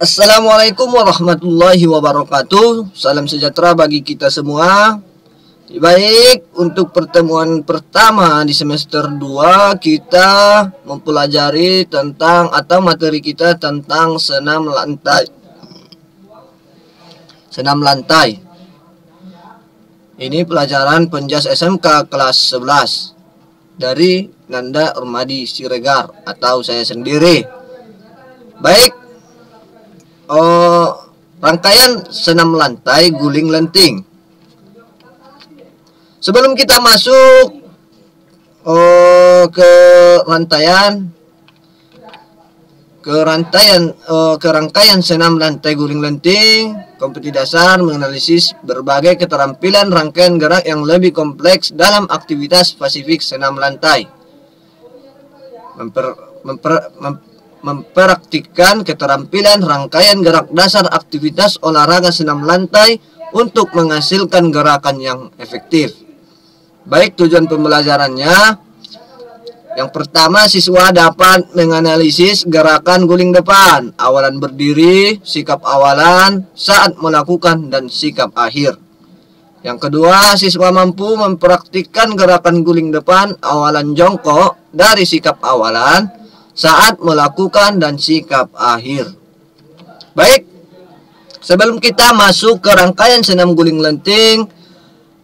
Assalamualaikum warahmatullahi wabarakatuh. Salam sejahtera bagi kita semua. Baik, untuk pertemuan pertama di semester 2 kita mempelajari tentang atau materi kita tentang senam lantai. Senam lantai. Ini pelajaran Penjas SMK kelas 11 dari Nanda Urmadi Siregar atau saya sendiri. Baik. Rangkaian senam lantai guling lenting. Sebelum kita masuk ke rangkaian senam lantai guling lenting, kompetisi dasar menganalisis berbagai keterampilan rangkaian gerak yang lebih kompleks dalam aktivitas spesifik senam lantai. Mempraktikkan keterampilan rangkaian gerak dasar aktivitas olahraga senam lantai untuk menghasilkan gerakan yang efektif. Baik, tujuan pembelajarannya. Yang pertama, siswa dapat menganalisis gerakan guling depan, awalan berdiri, sikap awalan saat melakukan, dan sikap akhir. Yang kedua, siswa mampu mempraktikkan gerakan guling depan, awalan jongkok dari sikap awalan saat melakukan dan sikap akhir. Baik, sebelum kita masuk ke rangkaian senam guling lenting,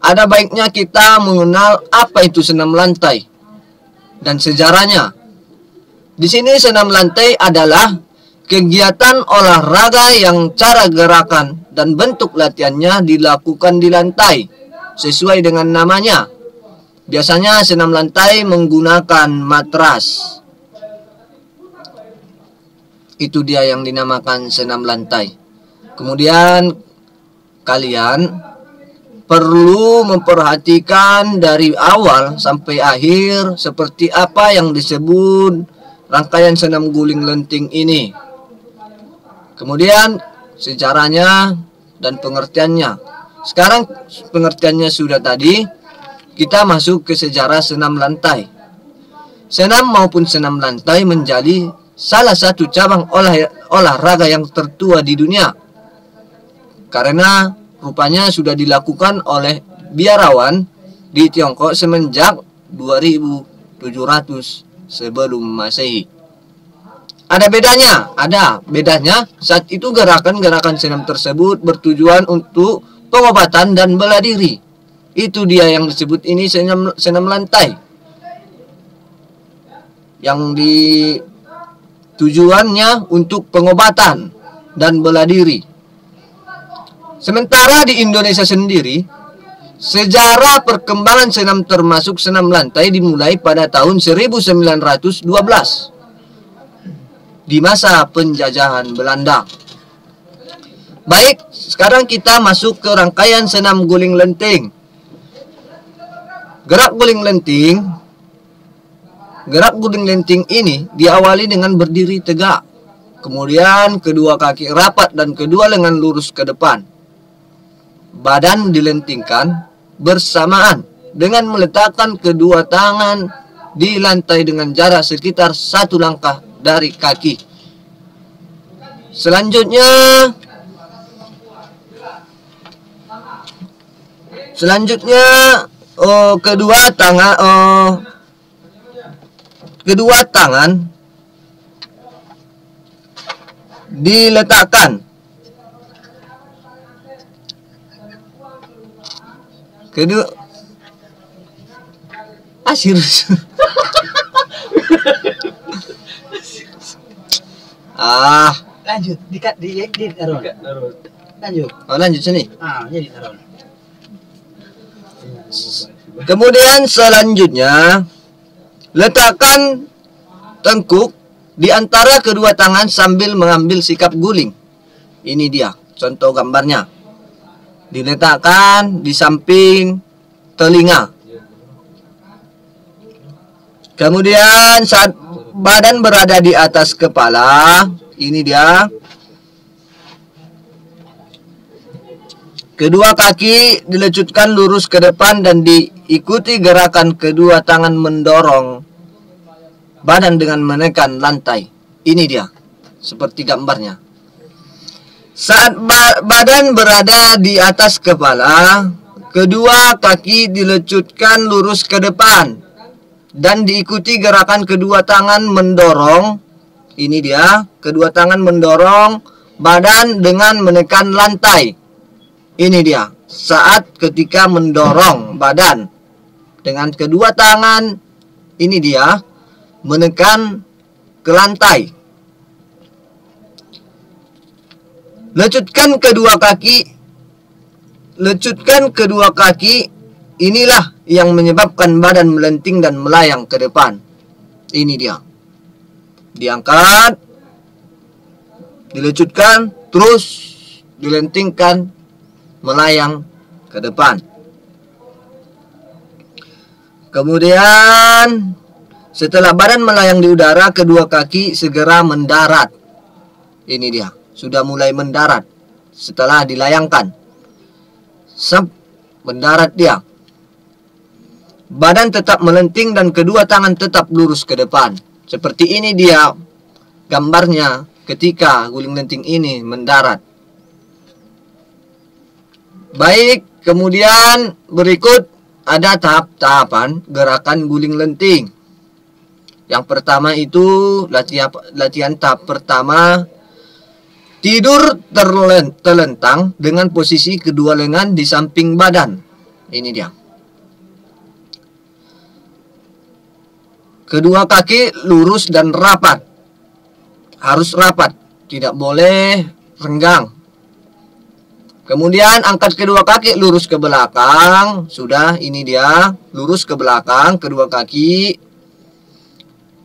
ada baiknya kita mengenal apa itu senam lantai dan sejarahnya. Di sini senam lantai adalah kegiatan olahraga yang cara gerakan dan bentuk latihannya dilakukan di lantai sesuai dengan namanya. Biasanya senam lantai menggunakan matras. Itu dia yang dinamakan senam lantai. Kemudian kalian perlu memperhatikan dari awal sampai akhir seperti apa yang disebut rangkaian senam guling lenting ini. Kemudian sejarahnya dan pengertiannya. Sekarang pengertiannya sudah tadi, kita masuk ke sejarah senam lantai. Senam maupun senam lantai menjadi salah satu cabang olahraga yang tertua di dunia karena rupanya sudah dilakukan oleh biarawan di Tiongkok semenjak 2700 sebelum Masehi. Ada bedanya saat itu gerakan-gerakan senam tersebut bertujuan untuk pengobatan dan bela diri. Itu dia yang disebut ini senam lantai. Yang tujuannya untuk pengobatan dan bela diri. Sementara di Indonesia sendiri, sejarah perkembangan senam termasuk senam lantai dimulai pada tahun 1912 di masa penjajahan Belanda. Baik, sekarang kita masuk ke rangkaian senam guling lenting. Gerak guling lenting ini diawali dengan berdiri tegak. Kemudian kedua kaki rapat dan kedua lengan lurus ke depan. Badan dilentingkan bersamaan dengan meletakkan kedua tangan di lantai dengan jarak sekitar 1 langkah dari kaki. Selanjutnya kedua tangan diletakkan lanjut di taruh. Lanjut sini. Jadi taruh. Kemudian selanjutnya letakkan tengkuk di antara kedua tangan sambil mengambil sikap guling. Ini dia contoh gambarnya. Diletakkan di samping telinga. Kemudian saat badan berada di atas kepala, ini dia. Kedua kaki dilecutkan lurus ke depan dan diikuti gerakan kedua tangan mendorong badan dengan menekan lantai. Ini dia, seperti gambarnya. Saat badan berada di atas kepala, kedua kaki dilecutkan lurus ke depan dan diikuti gerakan kedua tangan mendorong. Ini dia, kedua tangan mendorong badan dengan menekan lantai. Ini dia, saat ketika mendorong badan dengan kedua tangan, ini dia, menekan ke lantai. Lecutkan kedua kaki, inilah yang menyebabkan badan melenting dan melayang ke depan. Ini dia. Diangkat, dilecutkan, terus dilentingkan, melayang ke depan. Kemudian setelah badan melayang di udara, kedua kaki segera mendarat. Ini dia, sudah mulai mendarat setelah dilayangkan. Mendarat dia. Badan tetap melenting dan kedua tangan tetap lurus ke depan. Seperti ini dia gambarnya ketika guling lenting ini mendarat. Baik, kemudian berikut ada tahap-tahapan gerakan guling lenting. Yang pertama itu latihan tahap pertama, tidur terlentang dengan posisi kedua lengan di samping badan. Ini dia. Kedua kaki lurus dan rapat. Harus rapat, tidak boleh renggang. Kemudian angkat kedua kaki lurus ke belakang. Sudah, ini dia, lurus ke belakang kedua kaki.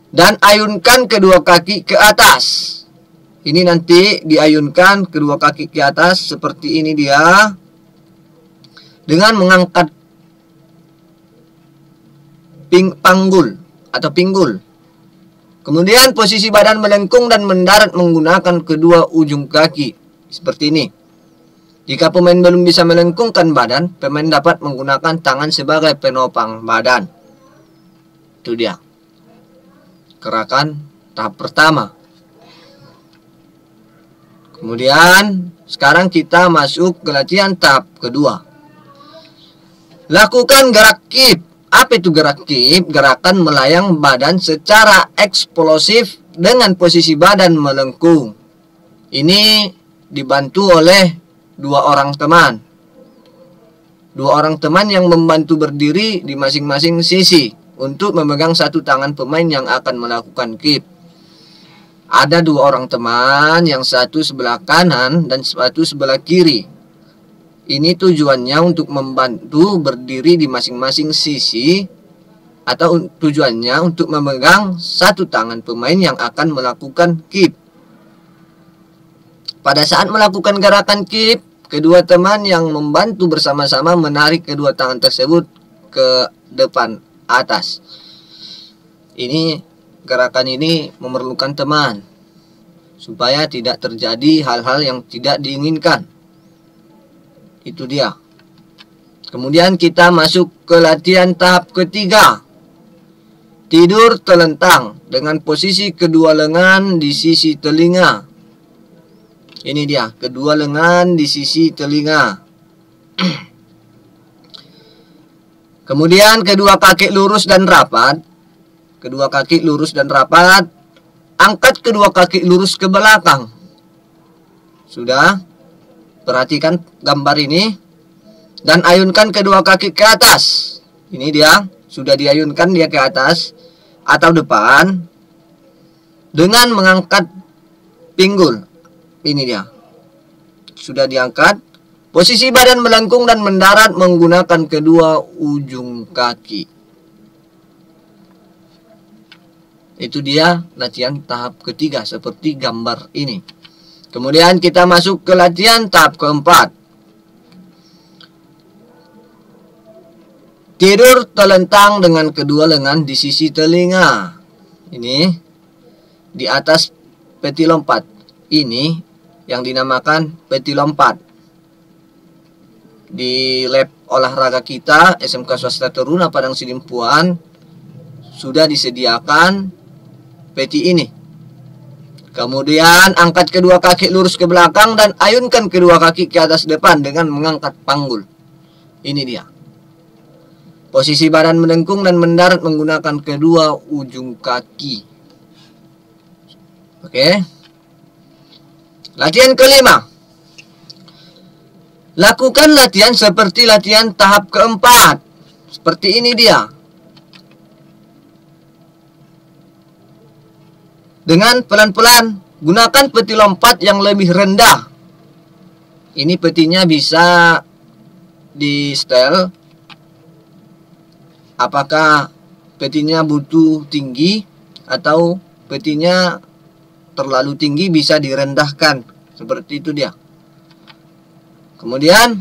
Dan ayunkan kedua kaki ke atas. Ini nanti diayunkan kedua kaki ke atas seperti ini dia. Dengan mengangkat panggul atau pinggul. Kemudian posisi badan melengkung dan mendarat menggunakan kedua ujung kaki. Seperti ini. Jika pemain belum bisa melengkungkan badan, pemain dapat menggunakan tangan sebagai penopang badan. Itu dia. Gerakan tahap pertama. Kemudian sekarang kita masuk ke latihan tahap kedua. Lakukan gerak kip. Apa itu gerak kip? Gerakan melayang badan secara eksplosif dengan posisi badan melengkung. Ini dibantu oleh dua orang teman. Dua orang teman yang membantu berdiri di masing-masing sisi untuk memegang satu tangan pemain yang akan melakukan kip. Ada dua orang teman, yang satu sebelah kanan dan satu sebelah kiri. Ini tujuannya untuk membantu berdiri di masing-masing sisi, atau tujuannya untuk memegang satu tangan pemain yang akan melakukan kip. Pada saat melakukan gerakan kip, kedua teman yang membantu bersama-sama menarik kedua tangan tersebut ke depan atas. Gerakan ini memerlukan teman supaya tidak terjadi hal-hal yang tidak diinginkan. Itu dia. Kemudian kita masuk ke latihan tahap ketiga. Tidur telentang dengan posisi kedua lengan di sisi telinga. Ini dia, kedua lengan di sisi telinga. Kemudian kedua kaki lurus dan rapat. Kedua kaki lurus dan rapat. Angkat kedua kaki lurus ke belakang. Sudah? Perhatikan gambar ini. Dan ayunkan kedua kaki ke atas. Ini dia. Sudah diayunkan dia ke atas atau depan. Dengan mengangkat pinggul. Ini dia. Sudah diangkat. Posisi badan melengkung dan mendarat menggunakan kedua ujung kaki. Itu dia latihan tahap ketiga seperti gambar ini. Kemudian kita masuk ke latihan tahap keempat. Tidur telentang dengan kedua lengan di sisi telinga. Ini di atas peti lompat. Ini yang dinamakan peti lompat. Di lab olahraga kita SMK Swasta Teruna Padang Sidimpuan sudah disediakan peti ini. Kemudian angkat kedua kaki lurus ke belakang dan ayunkan kedua kaki ke atas depan dengan mengangkat panggul. Ini dia. Posisi badan mendengkung dan mendarat menggunakan kedua ujung kaki. Oke. Latihan kelima. Lakukan latihan seperti latihan tahap keempat. Seperti ini dia. Dengan pelan-pelan, gunakan peti lompat yang lebih rendah. Ini petinya bisa di setel. Apakah petinya butuh tinggi atau petinya terlalu tinggi, bisa direndahkan. Seperti itu dia. Kemudian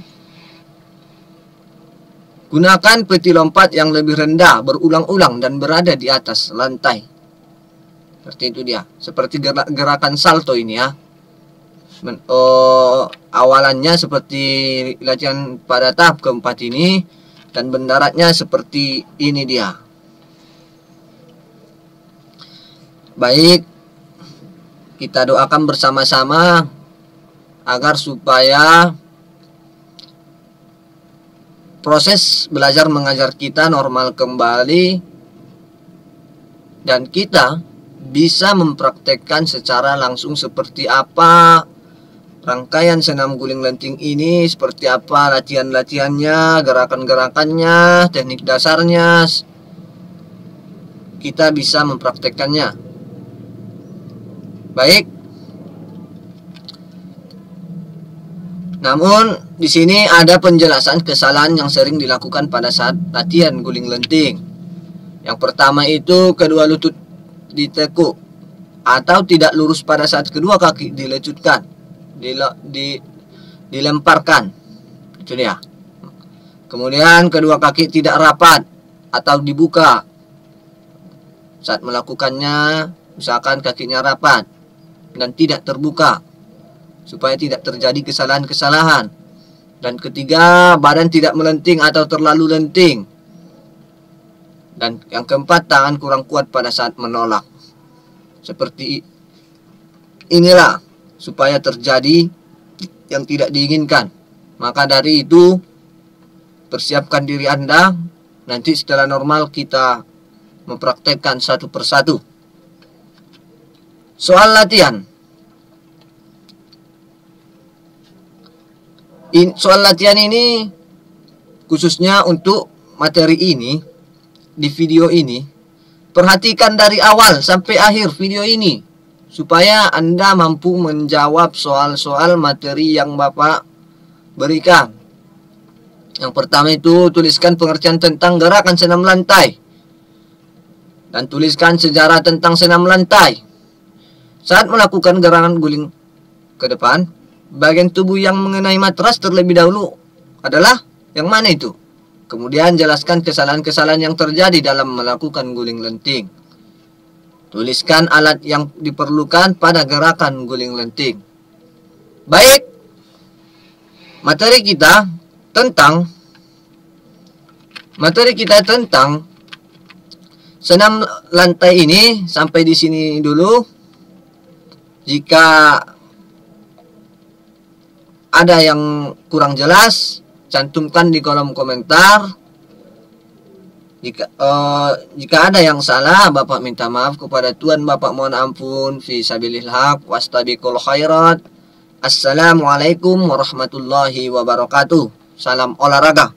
gunakan peti lompat yang lebih rendah berulang-ulang dan berada di atas lantai. Seperti itu dia. Seperti gerakan salto ini ya. Awalannya seperti latihan pada tahap keempat ini, dan mendaratnya seperti ini dia. Baik, kita doakan bersama-sama agar supaya proses belajar mengajar kita normal kembali dan kita bisa mempraktekkan secara langsung seperti apa rangkaian senam guling lenting ini, seperti apa latihan-latihannya, gerakan-gerakannya, teknik dasarnya. Kita bisa mempraktekkannya. Baik. Namun di sini ada penjelasan kesalahan yang sering dilakukan pada saat latihan guling lenting. Yang pertama itu kedua lutut ditekuk atau tidak lurus pada saat kedua kaki dilecutkan, dilemparkan. Itu dia. Kemudian kedua kaki tidak rapat atau dibuka saat melakukannya, misalkan kakinya rapat dan tidak terbuka, supaya tidak terjadi kesalahan-kesalahan. Dan ketiga, badan tidak melenting atau terlalu lenting. Dan yang keempat, tangan kurang kuat pada saat menolak. Seperti inilah supaya terjadi yang tidak diinginkan. Maka dari itu, persiapkan diri Anda. Nanti setelah normal kita mempraktekkan satu persatu. Soal latihan. Soal latihan ini khususnya untuk materi ini, di video ini, perhatikan dari awal sampai akhir video ini supaya Anda mampu menjawab soal-soal materi yang Bapak berikan. Yang pertama itu tuliskan pengertian tentang gerakan senam lantai dan tuliskan sejarah tentang senam lantai. Saat melakukan gerakan guling ke depan, bagian tubuh yang mengenai matras terlebih dahulu adalah yang mana itu? Kemudian jelaskan kesalahan-kesalahan yang terjadi dalam melakukan guling lenting. Tuliskan alat yang diperlukan pada gerakan guling lenting. Baik, materi kita tentang senam lantai ini sampai di sini dulu. Jika ada yang kurang jelas, cantumkan di kolom komentar. Jika ada yang salah, Bapak minta maaf kepada Tuhan. Bapak mohon ampun. Fi sabilillah wastabiqul khairat. Assalamualaikum warahmatullahi wabarakatuh. Salam olahraga.